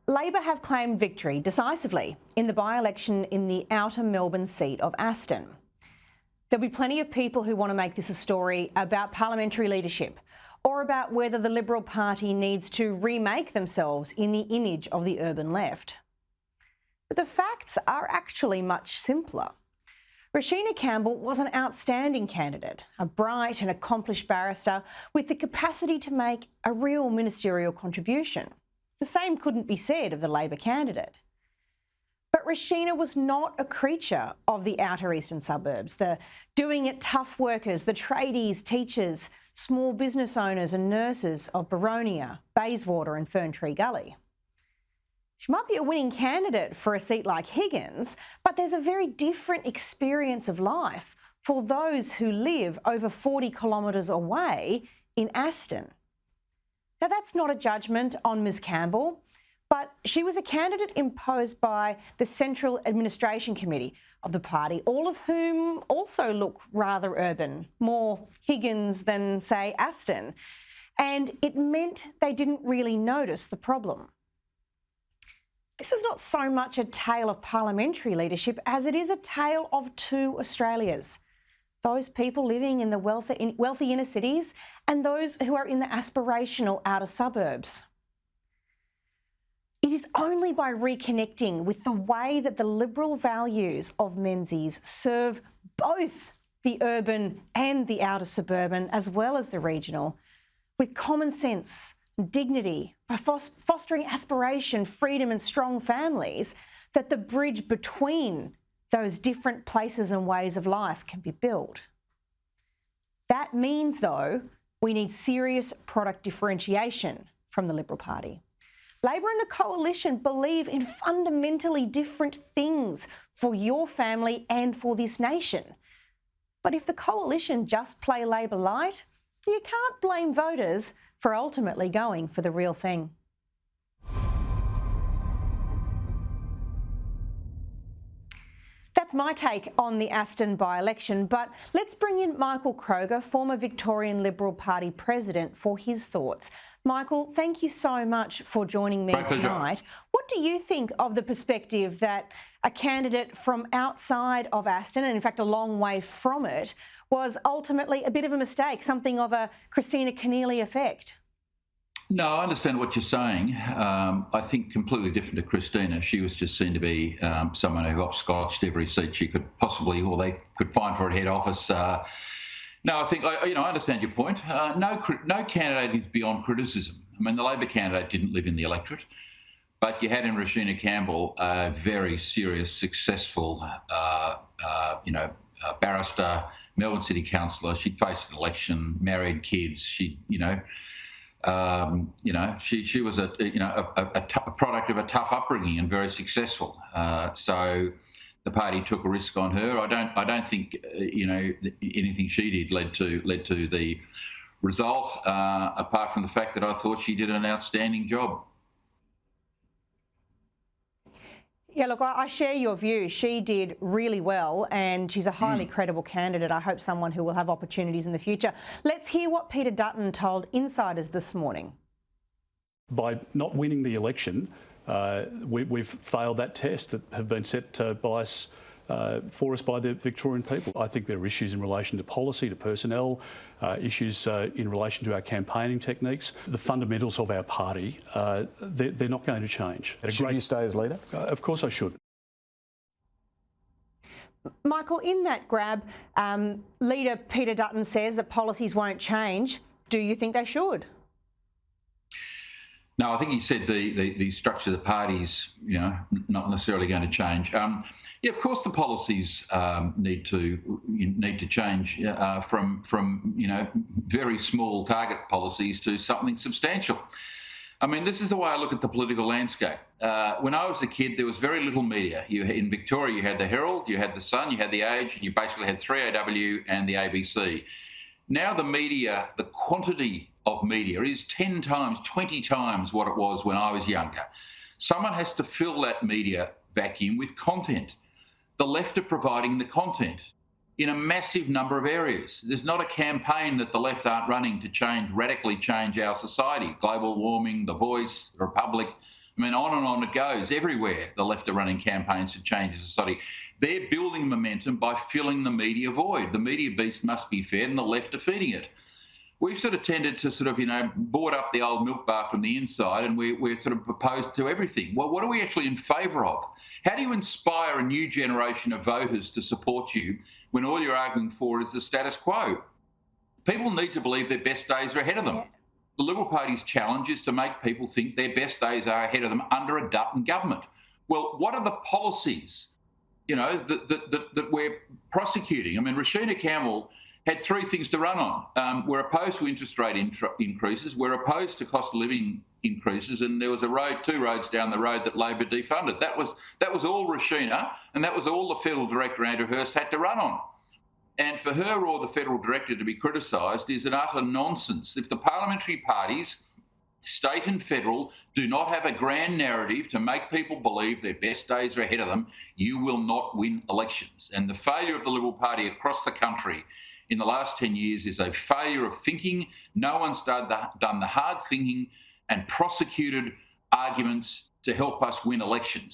Labor have claimed victory decisively in the by-election in the outer Melbourne seat of Aston. There'll be plenty of people who want to make this a story about parliamentary leadership or about whether the Liberal Party needs to remake themselves in the image of the urban left. But the facts are actually much simpler. Rashina Campbell was an outstanding candidate, a bright and accomplished barrister with the capacity to make a real ministerial contribution. The same couldn't be said of the Labor candidate. But Rashina was not a creature of the outer eastern suburbs, the doing it tough workers, the tradies, teachers, small business owners and nurses of Baronia, Bayswater and Ferntree Gully. She might be a winning candidate for a seat like Higgins, but there's a very different experience of life for those who live over 40 kilometres away in Aston. Now, that's not a judgment on Ms Campbell, but she was a candidate imposed by the Central Administration Committee of the party, all of whom also look rather urban, more Higgins than, say, Aston. And it meant they didn't really notice the problem. This is not so much a tale of parliamentary leadership as it is a tale of two Australias. Those people living in the wealthy inner cities and those who are in the aspirational outer suburbs. It is only by reconnecting with the way that the Liberal values of Menzies serve both the urban and the outer suburban, as well as the regional, with common sense, dignity, by fostering aspiration, freedom and strong families, that the bridge between those different places and ways of life can be built. That means, though, we need serious product differentiation from the Liberal Party. Labor and the Coalition believe in fundamentally different things for your family and for this nation. But if the Coalition just play Labor light, you can't blame voters for ultimately going for the real thing. That's my take on the Aston by-election, but let's bring in Michael Kroger, former Victorian Liberal Party president, for his thoughts. Michael, thank you so much for joining me tonight. What do you think of the perspective that a candidate from outside of Aston, and in fact a long way from it, was ultimately a bit of a mistake, something of a Christina Keneally effect? No, I understand what you're saying. I think completely different to Christina. She was just seen to be someone who hopscotched every seat she could possibly, or they could find for at head office. No, I think, I understand your point. No candidate is beyond criticism. I mean, the Labor candidate didn't live in the electorate, but you had in Rashina Campbell a very serious, successful, barrister, Melbourne City Councillor. She'd faced an election, married, kids. She was a product of a tough upbringing and very successful. So the party took a risk on her. I don't think anything she did led to the result. Apart from the fact that I thought she did an outstanding job. Yeah, look, I share your view. She did really well and she's a highly credible candidate. I hope someone who will have opportunities in the future. Let's hear what Peter Dutton told insiders this morning. By not winning the election, we've failed that test that have been set by us, for us by the Victorian people. I think there are issues in relation to policy, to personnel, issues in relation to our campaigning techniques. The fundamentals of our party, they're not going to change. Should you stay as leader? Of course I should. Michael, in that grab, leader Peter Dutton says that policies won't change. Do you think they should? No, I think he said the structure of the party's, not necessarily going to change. Yeah, of course the policies need to change from very small target policies to something substantial. I mean, this is the way I look at the political landscape. When I was a kid, there was very little media. In Victoria, you had the Herald, you had the Sun, you had the Age, and you basically had 3AW and the ABC. Now the media, the quantity of media is 10 times, 20 times what it was when I was younger. Someone has to fill that media vacuum with content. The left are providing the content in a massive number of areas. There's not a campaign that the left aren't running to radically change our society. Global warming, The Voice, The Republic. I I mean, on and on it goes. Everywhere the left are running campaigns to change society. They're building momentum by filling the media void. The media beast must be fed, and the left are feeding it. We've sort of tended to board up the old milk bar from the inside, and we're sort of opposed to everything. Well, what are we actually in favour of? How do you inspire a new generation of voters to support you when all you're arguing for is the status quo? People need to believe their best days are ahead of them. Yeah. The Liberal Party's challenge is to make people think their best days are ahead of them under a Dutton government. Well, what are the policies, that we're prosecuting? I mean, Rashina Campbell had three things to run on. We're opposed to interest rate increases. We're opposed to cost of living increases, and there was two roads down the road that Labor defunded. That was all Rashina, and that was all the Federal Director Andrew Hurst had to run on. And for her or the Federal Director to be criticised is an utter nonsense. If the parliamentary parties, state and federal, do not have a grand narrative to make people believe their best days are ahead of them, you will not win elections. And the failure of the Liberal Party across the country in the last 10 years is a failure of thinking. No one's done the hard thinking and prosecuted arguments to help us win elections.